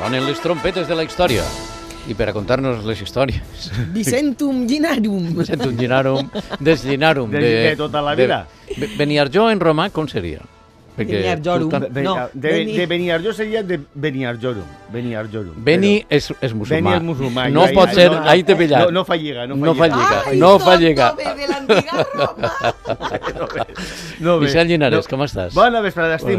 Sonen les trompetes de la història. I per a contar-nos les històries. Vicentum Ginarum. Vicentum Ginarum, Desginarum. De tota la vida. Beniarjó en romà, com seria? Beniarjorum. De Beniarjó seria de Beniarjorum. Beni és musulmà. Beni és musulmà. No pot ser, ahí t'he pillat. No fa lliga. No fa lliga. De l'antiga Roma. No ve. Vicent Linares, com estàs? Bona vesprada, estic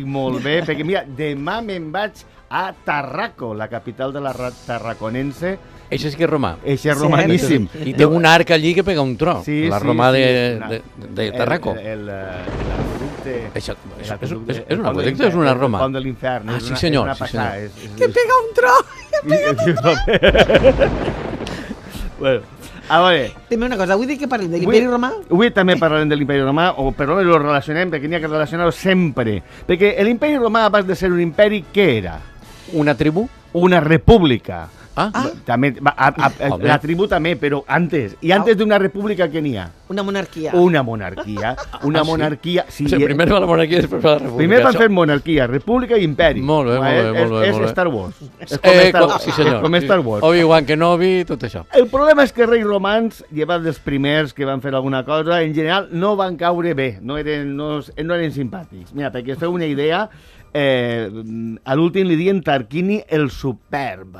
molt bé, perquè mira, demà me'n vaig a Tarraco, la capital de la tarraconense. Això sí que és romà. Això és romaníssim. I té un arc allí que pega un tro. La romà de Tarraco. Això és un aqüeducte o és una Roma? El pont de l'infern. Ah, sí senyor. Que pega un tro. Bueno, a veure... Dime una cosa, avui de què parlem? De l'Imperi Romà? Avui també parlarem de l'Imperi Romà, o per almenys ho relacionem, perquè n'hi ha que relacionar-ho sempre. Perquè l'Imperi Romà, abans de ser un imperi, què era? Una tribu? Una república. També, la tribu també, però antes. I antes d'una república, què n'hi ha? Una monarquia. Una monarquia. Una monarquia... Sí, primer va la monarquia i després va la república. Primer van fer monarquia, república i imperi. Molt bé. És Star Wars. Sí, senyor. Com Star Wars. Obi-Wan Kenobi, tot això. El problema és que reis romans, llevat dels primers que van fer alguna cosa, en general no van caure bé, no eren simpàtics. Mira, perquè es feu una idea, a l'últim li diuen Tarquini el Superb.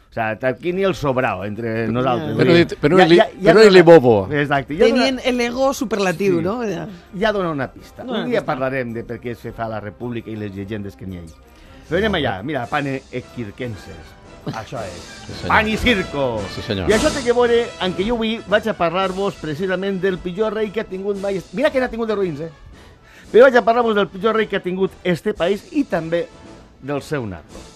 O sigui, Tarquini el sobrao, entre nosaltres. Per no dir-li bobo. Exacte. Tenien l'ego superlatiu, no? Ja dona una pista. Un dia parlarem de per què se fa la república i les llegendes que n'hi ha. Però anem allà. Mira, pane equirquenses. Això és. Pan i circo. Sí, senyor. I això té que veure en què jo avui vaig a parlar-vos precisament del pitjor rei que ha tingut mai... Mira que n'ha tingut de ruïns, Però vaig a parlar-vos del pitjor rei que ha tingut este país i també del seu nardo.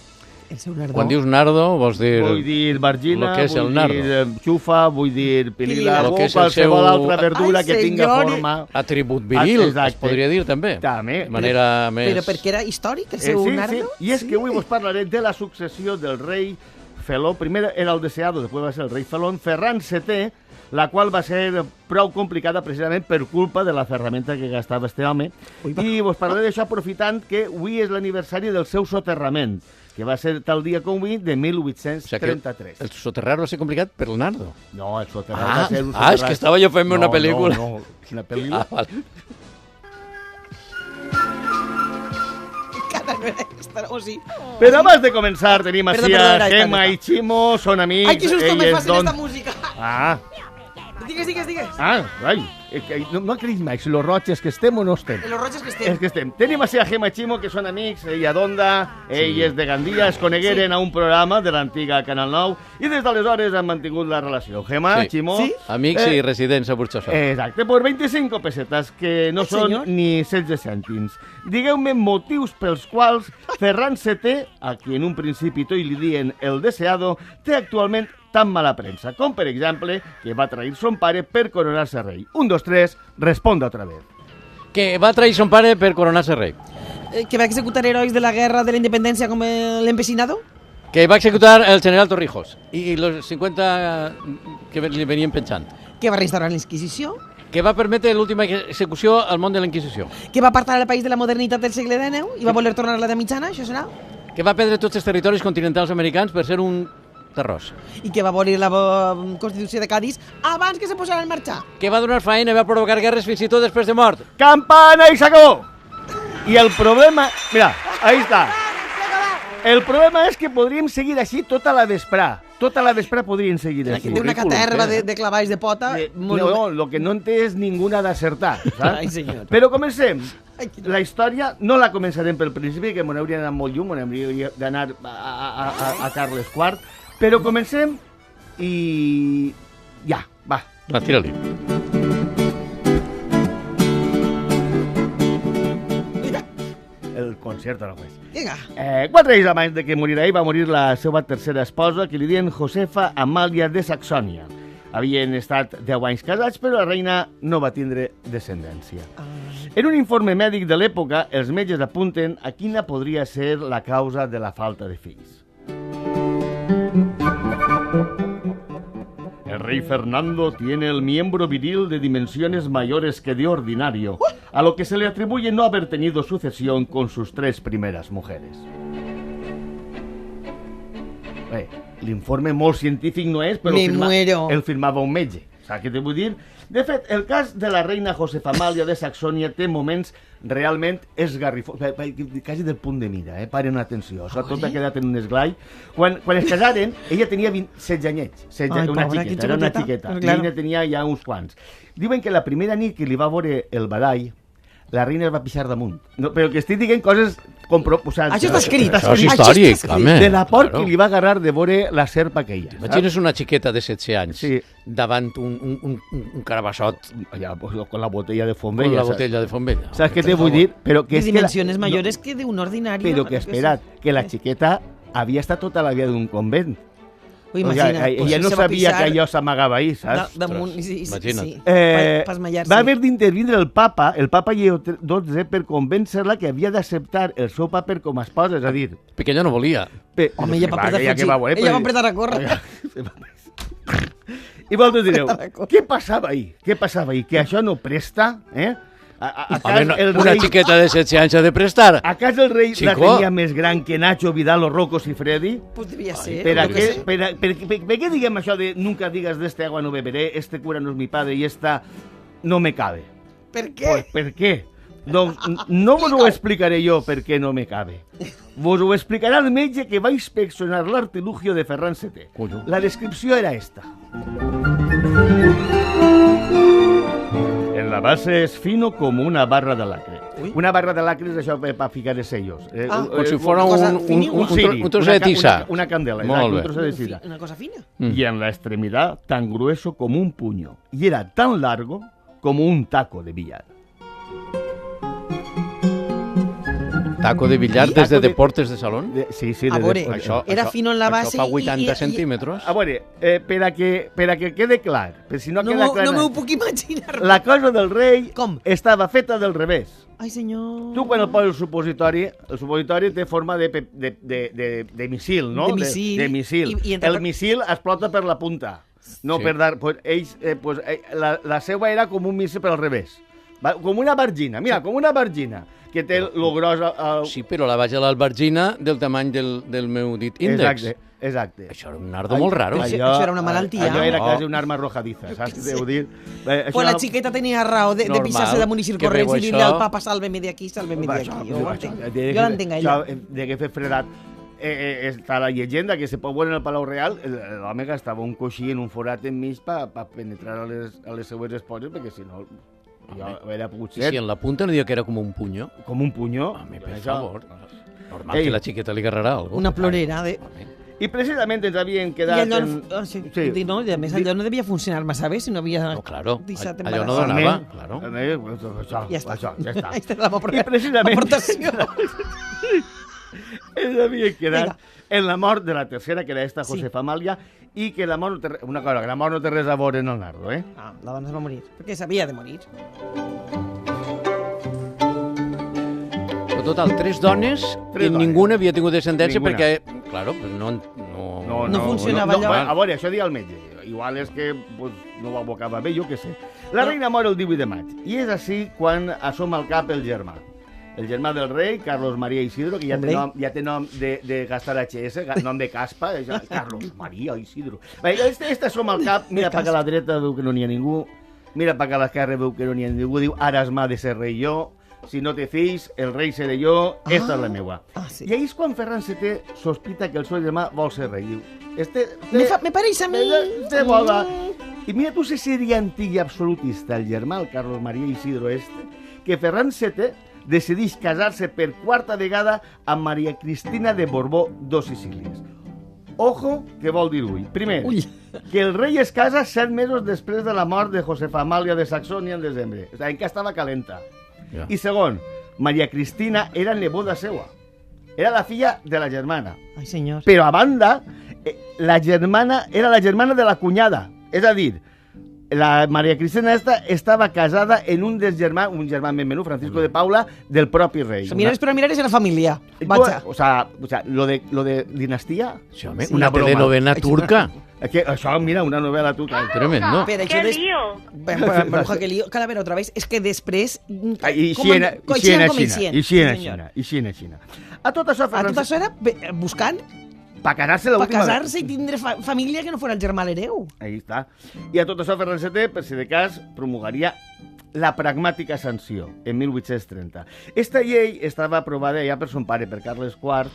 Quan dius nardo, vols dir... Vull dir vargina, vull dir xufa, vull dir pilila, o qualsevol altra verdura que tinga forma... Atribut viril, es podria dir també. També. De manera més... Però perquè era històric, el seu nardo? Sí, i és que avui vos parlaré de la successió del rei Feló. Primer era el deseado, després va ser el rei Felón, Ferran VII, la qual va ser prou complicada precisament per culpa de la ferramenta que gastava este home. I vos parlaré d'això aprofitant que avui és l'aniversari del seu soterrament, que va ser tal dia com avui de 1833. El soterrar va ser complicat per el nardo. No, el soterrar va ser un soterrar... és que estava jo fent-me una pel·lícula. No, una pel·lícula. Vale. Però abans de començar tenim així a Gemma i Ximo, són amics. Ai, que susto me fas en esta música. Digues. No creguis mai, si los roig que estem o no estem. Los roig és que estem. Tenim així a Gemma i Ximo, que són amics, ella d'Onda, ell és de Gandia, es conegueren a un programa de l'antiga Canal 9 i des d'aleshores han mantingut la relació. Gemma, Ximo... Amics i residents a Burxassó. Exacte, per 25 pessetes, que no són ni 16 cèntims. Digueu-me motius pels quals Ferran VII, a qui en un principi tot li diuen el deseado, té actualment tan mala premsa, com per exemple que va trair son pare per coronar-se rei. 1, 2, 3, responda otra vez. Que va trair son pare per coronar-se rei. Que va executar herois de la guerra de la independència com l'empecinado. Que va executar el general Torrijos i los 50 que li venien penjant. Que va restaurar la Inquisició. Que va permetre l'última execució al món de la Inquisició. Que va apartar el país de la modernitat del segle XIX i va voler tornar a l'edat mitjana, això serà? Que va perdre tots els territoris continentals americans per ser un terrós. I que va abolir la Constitució de Cádiz abans que se posara en marxa. Que va donar feina i va provocar guerres fins i tot després de mort. Campana i s'acabó! I el problema... Mira, ahí està. El problema és que podríem seguir així tota la vesprà. Tota la vesprà podríem seguir així. Té una caterva de clavalls de pota. No, el que no en té és ninguna d'acertar, saps? Ai, senyor. Però comencem. La història no la començarem pel principi, que m'ho hauria d'anar molt llum, m'ho hauria d'anar a Carles IV, però comencem i... ja, va. Va, tira-li. El concert no és. Vinga. 4 anys abans de que morirà ell va morir la seva tercera esposa, que li diuen Josefa Amàlia de Saxònia. Havien estat 10 anys casats, però la reina no va tindre descendència. En un informe mèdic de l'època, els metges apunten a quina podria ser la causa de la falta de fills. El rey Fernando tiene el miembro viril de dimensiones mayores que de ordinario, a lo que se le atribuye no haber tenido sucesión con sus 3 primeras mujeres. l'informe molt científic no és, però el firmava un metge. Saps què te vull dir? De fet, el cas de la reina Josefa Amàlia de Saxònia té moments realment esgarrifosos, quasi del punt de mira, paren atenció. Això tot ha quedat en un esglai. Quan es casaren, ella tenia 16 anyets, una xiqueta, era una xiqueta. La reina tenia ja uns quants. Diuen que la primera nit que li va veure el badall, la reina es va pixar damunt. No, però que estic dient coses... Això està escrit. Això és històric, home. De la por que li va agarrar de veure la serpa aquella. Imagines una xiqueta de 16 anys davant un carabassot. Ja, con la botella de Fontvella. Con la botella de Fontvella. Saps què te vull dir? De dimensiones mayores que de un ordinario. Però que espera't, que la xiqueta havia estat tota la vida d'un convent. Imagina't, ella no sabia que allò s'amagava ahí, saps? Imagina't. Va haver d'intervindre el papa Lleó XII per convèncer-la que havia d'acceptar el seu paper com a esposa, és a dir... Perquè ella no volia. Home, ella va apretar a córrer. I vosaltres direu, què passava ahí? Que això no presta, una xiqueta de 16 anys ha de prestar. A casa el rei la tenia més gran que Nacho, Vidal o Rocco Siffredi? Pues devia ser. ¿Per qué diguem això de nunca digas de este agua no beberé, este cura no es mi padre y esta no me cabe? Per què? Pues, per què? Doncs no vos ho explicaré jo per què no me cabe. Vos ho explicarà el metge que va inspeccionar l'artilugio de Ferran VII. La descripció era esta. En la base es fino como una barra de lacre. Una barra de lacre és això per ficar els sellos. Com si fos un trosset de tissa. Una candela, un trosset de tissa. Una cosa fina. Y en la extremidad tan grueso como un puño. Y era tan largo como un taco de billar. Taco de billar des de deportes de salón? Sí. A veure, era fino en la base. Això fa 80 centímetres. A veure, per a que quede clar, per si no queda clar... No m'ho puc imaginar. La cosa del rei estava feta del revés. Ai, senyor... Tu quan el poses el supositori té forma de missil, no? De missil. El missil explota per la punta. No per dar... La seva era com un missil per al revés. Com una vargina, mira, com una vargina, que té el gros... Sí, però la vaja l'albergina del tamany del meu dit índex. Exacte. Això era un nardo molt raro. Això era una malaltia. Allò era quasi un arma arrojadiza, saps què deu dir? Pues la xiqueta tenia raó de pisar-se damunt i corrents i dir-li al papa sálveme de aquí, sálveme de aquí. Jo l'entenc a ella. De que fer fredat. Està la llegenda que se pot veure en el Palau Real, l'home gastava un coixí en un forat enmig per penetrar a les seues esposes, perquè si no... era potser... Si en la punta no diu que era com un puño. Com un puño. Home, per favor. Normal que la xiqueta li agarrarà alguna cosa. Una plorera de... I precisament ens havien quedat... No, i a més allò no devia funcionar massa bé si no havia... No, claro, allò no donava, claro. Ja està. I precisament... Ens havien quedat en la mort de la tercera, que era esta Josefa Amàlia, i que la mort no té res a veure en el nardo, la dona es va morir, perquè s'havia de morir. Però total, 3 dones i ninguna havia tingut descendència perquè, claro, no funcionava allò. A veure, això diu el metge. Igual és que no ho acaba bé, jo què sé. La reina mor el 18 de maig, i és així quan assoma al cap el germà. El germà del rei, Carlos María Isidro, que ja té nom de gastar HS, nom de caspa, Carlos María Isidro. Este som al cap, mira pa que a la dreta veu que no n'hi ha ningú, mira pa que a l'esquerra veu que no n'hi ha ningú, diu, ara m'ha de ser rei jo, si no té fills, el rei seré jo, esta és la meua. I ahí és quan Ferran VII sospita que el seu germà vol ser rei, diu, me pareix a mi. I mira tu si seria antic i absolutista el germà, el Carlos María Isidro que Ferran VII decideix casar-se per quarta vegada amb Maria Cristina de Borbó dos Sicílies. Ojo, què vol dir ui. Primer, que el rei es casa 7 mesos després de la mort de Josefa Amàlia de Saxònia en desembre. O sigui, que estava calenta. I segon, Maria Cristina era neboda seua. Era la filla de la germana. Ai, senyor. Però a banda, la germana era la germana de la cunyada. És a dir, la Maria Cristina estava casada en un germà més menú, Francisco de Paula, del propi rei. Mirares per mirares era família. Vaja. O sea, lo de dinastia... Sí, home, una telenovela turca. Això, mira, una novel·la turca. Tremendo. ¡Qué lío! Bruja, que lío. Calavera, otra vez. És que després... I Xina. A tot això, Ferran... A tot això era buscant per casar-se l'última... Per casar-se i tindre família que no fos el germà l'hereu. Ahí està. I a tot això Ferran VII, per si de cas, promulgaria la pragmàtica sanció en 1830. Esta llei estava aprovada ja per son pare, per Carles IV,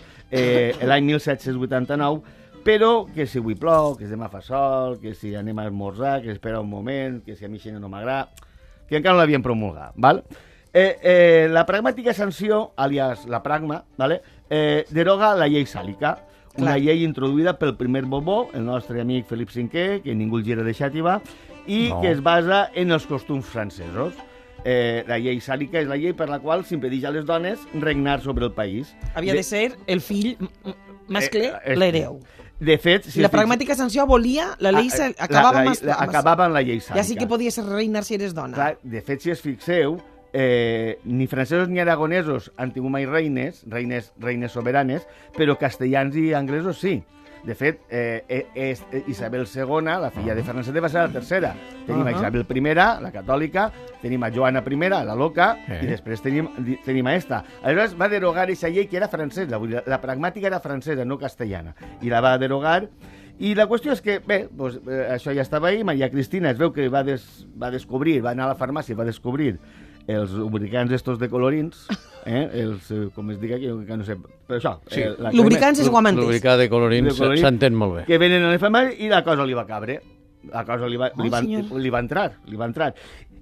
l'any 1789, però que si avui plou, que si demà fa sol, que si anem a esmorzar, que espera un moment, que si a mi això no m'agrada, que encara no l'havien promulgat, val? La pragmàtica sanció, alias la pragma, ¿vale? Deroga la llei sàlica, una llei introduïda pel primer Bobó, el nostre amic Felip V, que ningú el gira de xàtiva, i que es basa en els costums francesos. La llei sàlica és la llei per la qual s'impedeix a les dones regnar sobre el país. Havia de ser el fill mascle, l'hereu. De fet... Si la pragmàtica sanció abolia, la llei acabava amb la llei sàlica. Ja sí que podia ser reinar si eres dona. Clar, de fet, si es fixeu, ni francesos ni aragonesos han tingut mai reines soberanes, però castellans i anglesos sí. De fet, Isabel II, la filla de Ferran VII, va ser la tercera. Tenim a Isabel I, la catòlica, tenim a Joana I, la loca, i després tenim a esta. Aleshores va derogar aquesta llei que era francesa, la pragmàtica era francesa, no castellana, i la va derogar. I la qüestió és que, bé, doncs, això ja estava ahí, Maria Cristina es veu que va descobrir, va anar a la farmàcia i va descobrir els lubricants estos de colorins, els, com es diga, que no sé, però això... Sí, lubricants és guamantes. Lubricar de colorins s'entén molt bé. Que venen a la farmàcia i la cosa li va cabre. La cosa li va entrar.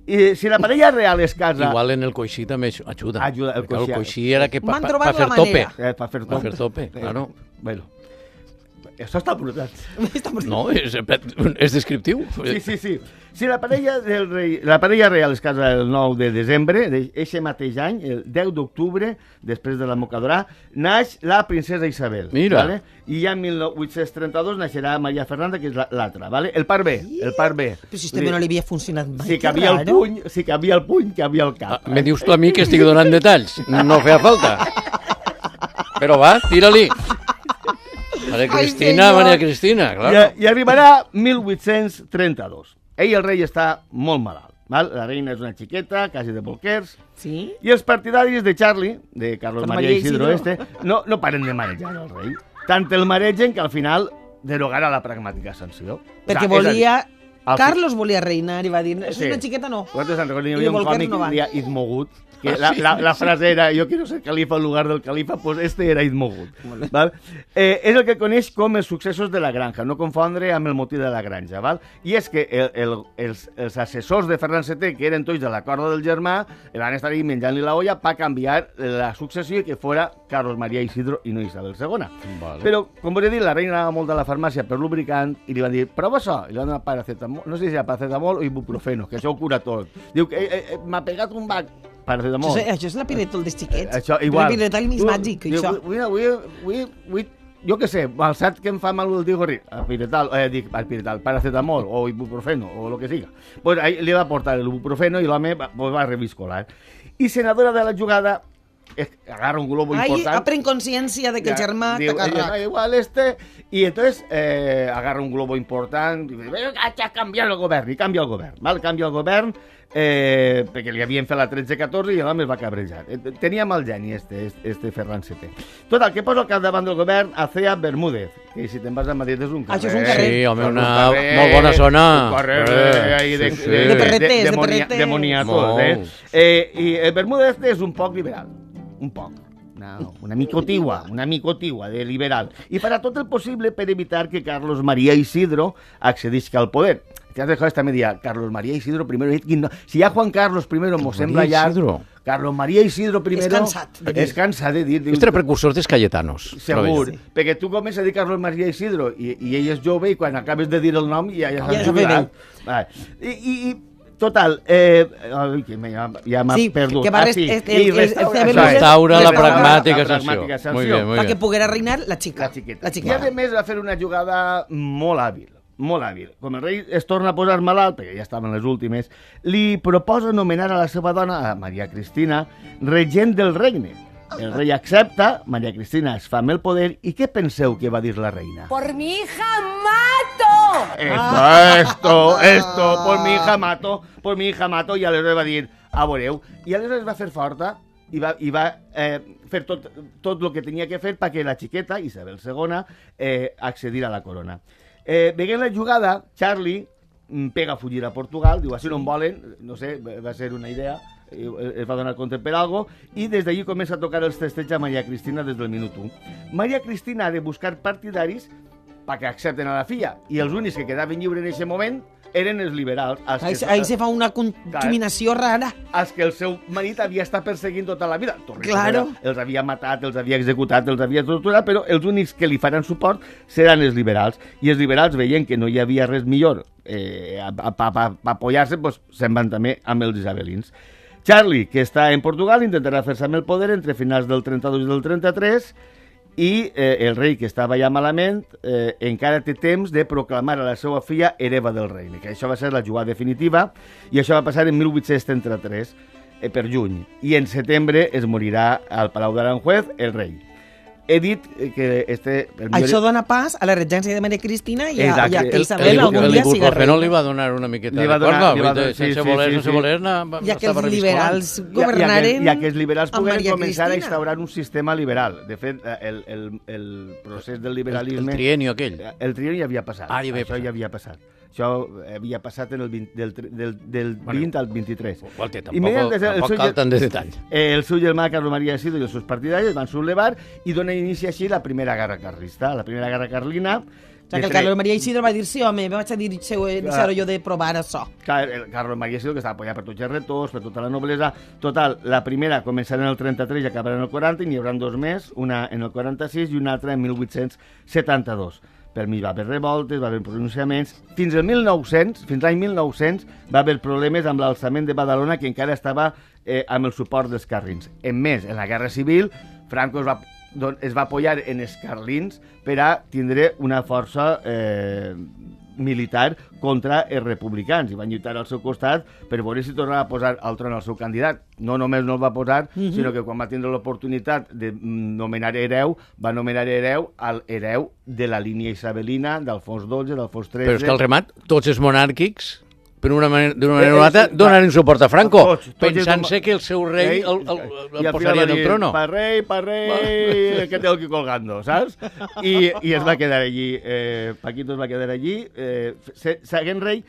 I si la parella real es casa... Igual en el coixí també ajuda. El coixí era que van trobar la manera. Per fer tope, claro. Bueno. Això està brutal. No, és descriptiu. Sí. Si la parella real es casa el 9 de desembre, d'aquest mateix any, el 10 d'octubre, després de la mocadora, naix la princesa Isabel. Mira. ¿vale? I ja en 1832 naixerà Maria Fernanda, que és l'altra. ¿vale? El part B. Però si també no li havia funcionat mai. Si cabia el puny, cabia el cap. Me dius tu a mi que estic donant detalls. No feia falta. Però va, tira-li. Maria Cristina, claro. I arribarà 1832. Ell, el rei, està molt malalt. Val? La reina és una xiqueta, quasi de bolquers. Sí? I els partidaris de Charlie, de Carlos María Isidro no paren de marejar el rei. Tant el maregen que al final derogarà la pragmàtica sanció. Perquè volia... Carlos volia reinar i va dir, és una xiqueta no. Vosaltres en recordeu, hi havia un còmic que deia Izmogut, que la frase era yo quiero ser califa en lugar del califa, pues este era Izmogut. Val? És el que coneix com els successos de la granja, no confondre amb el motiu de la granja. Val? I és que els assessors de Ferran VII, que eren tots de la corda del germà, van estar ahí menjant-li la olla per canviar la successió i que fora Carlos María Isidro i no Isabel II. Vale. Però, com vos he dit, la reina anava molt a la farmàcia per lubricant i li van dir, prova això, i li van donar paracetamol, no sé si era paracetamol o ibuprofeno, que això ho cura tot. Diu que m'ha pegat un bac, paracetamol. Això és la piretol dels xiquets. Això, igual. La piretol més màgic, això. Jo què sé, al sat que em fa mal el digorri, paracetamol o ibuprofeno o el que siga. Pues ahí li va portar l'ibuprofeno i l'home va reviscolar. I senadora de la jugada, agarra un globo important. Ahí aprèn consciència de que el germà t'ha cargat. Igual y entonces agarra un globo important i diu, ha canviat el govern, i canvia el govern. Val? Canvia el govern perquè li havien fet la 13-14 i l'home es va cabrejar. Tenia mal geni este Ferran VII. Total, que posa al capdavant del govern a Cea Bermúdez, que si te'n vas a Madrid és un carrer. Això és un carrer. Sí, home, una molt bona zona. Un carrer de perretes, de moniatos. I el Bermúdez és un poc liberal. Un poc. Una micotigua de liberal. I farà tot el possible per evitar que Carlos María Isidro accedisca al poder. Te has dejado esta media. Carlos María Isidro I. Si ja Juan Carlos I mos sembla ja... Carlos María Isidro I... És cansat de dir... És precursor dels Cayetanos. Segur. Perquè tu comences a dir Carlos María Isidro i ell és jove i quan acabes de dir el nom ja s'ha jubilat. I total, ja m'ha perdut. Sí, que va restaurar la pragmàtica sanció. Muy bien. Perquè poguera reinar la xica. I a més va fer una jugada molt hàbil. Com el rei es torna a posar malalt, perquè ja estaven les últimes, li proposa nomenar a la seva dona, a Maria Cristina, regent del regne. El rei accepta, Maria Cristina es fa amb el poder, i què penseu que va dir la reina? Por mi hija mato! Por mi hija mato, i aleshores va dir, veureu, i aleshores va fer forta i va fer tot el que tenia que fer perquè la xiqueta, Isabel II, accedira a la corona. Veient la jugada, Charlie pega a fugir a Portugal, diu, si no em volen, no sé, va ser una idea, es va donar compte per algo, i des d'allí comença a tocar els festeig a Maria Cristina des del minut 1. Maria Cristina ha de buscar partidaris perquè accepten a la filla, i els únics que quedaven lliures en aquest moment eren els liberals. Ahí se fa una contaminació rara. Els que el seu marit havia estat perseguint tota la vida. Claro. Els havia matat, els havia executat, els havia torturat, però els únics que li faran suport seran els liberals. I els liberals, veient que no hi havia res millor a apoyar-se, doncs se'n van també amb els isabelins. Charlie, que està en Portugal, intentarà fer-se amb el poder entre finals del 32 i del 33, i el rei, que estava ja malament, encara té temps de proclamar a la seva filla hereva del regne, que això va ser la jugada definitiva, i això va passar en 1833, per juny, i en setembre es morirà al Palau d'Aranjuez el rei. He dit que això dona pas a la regència de Maria Cristina i a que Isabel algun dia siga rei. No li va donar una miqueta de corda, sense voler, i que els liberals governaren i que els liberals pogueren començar a instaurar un sistema liberal. De fet, el procés del liberalisme... El trienio aquell. El trienio ja havia passat. Això ja havia passat. Això havia passat del 20 al 23. Tampoc cal tant de detall. El seu germà Carlos María de Sidó i els seus partidaris van sublevar i donen inici així la Primera Guerra Carlista, la Primera Guerra Carlina. O sigui, que el Carlos María Isidro va dir, sí, home, vaig a dir jo de provar això. El Carlos María Isidro, que estava apoyat per tots els retors, per tota la noblesa. Total, la primera començarà en el 33 i acabarà en el 40, i n'hi haurà dos més, una en el 46 i una altra en 1872. Per mi va haver revoltes, va haver pronunciaments. Fins l'any 1900, va haver problemes amb l'alçament de Badalona, que encara estava amb el suport dels carlins. En més, en la Guerra Civil, Franco es va apoyar en els carlins per a tindre una força militar contra els republicans, i van lluitar al seu costat per veure si tornava a posar al tron el seu candidat. No només no el va posar, sinó que quan va tindre l'oportunitat de nomenar hereu, va nomenar hereu al hereu de la línia isabelina, d'Alfons XII, d'Alfons XIII... Però és que al remat, tots els monàrquics, d'una manera o altra, donaren suport a Franco, pensant-se que el seu rei el posaria en el trono. Pa rei, que tengo aquí colgando, saps? I es va quedar allí, Paquito es va quedar allí, seguint rei,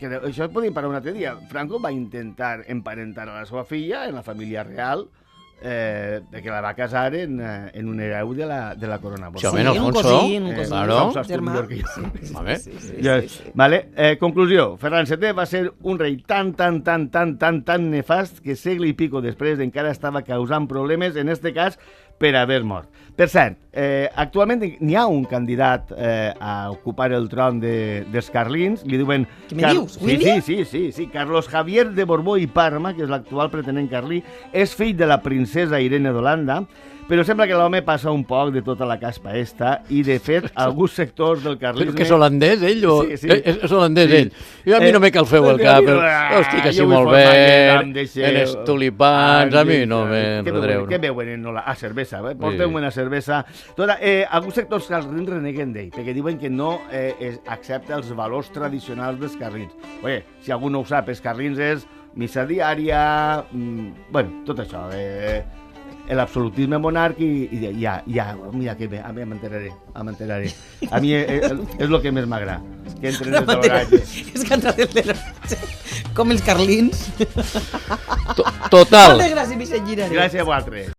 que això podíem parar un altre dia. Franco va intentar emparentar a la seva filla en la família real, que la va casar en un hereu de la corona. Sí, un cosí, claro. Conclusió, Ferran VII va ser un rei tan nefast que segle i pico després encara estava causant problemes, en este cas, per haver mort. Per cert, actualment n'hi ha un candidat a ocupar el tron dels carlins, li diuen... Què me dius? Sí, Carlos Javier de Borbó i Parma, que és l'actual pretenent carlí, és fill de la princesa Irene d'Holanda, però sembla que l'home passa un poc de tota la caspa esta, i de fet alguns sectors del carlisme... Però que és holandès, ell? Sí. És holandès, ell. Jo a mi no me cal fer-ho el cap, però estic així molt bé, en els tulipans, a mi no m'enredreu. Què veuen en Holanda? Cervesa, porteu una cervesa. Alguns sectors carlins reneguen d'ell, perquè diuen que no accepta els valors tradicionals dels carlins. Oye, si algú no ho sap, els carlins és missa diària, bueno, tot això, l'absolutisme monàrquic, i mira que bé, a mi m'enteraré. A mi és el que més m'agrada, que entren els d'oratges. És cantar el de com els carlins. Total. Moltes gràcies, Vicent Giraré. Gràcies a vosaltres.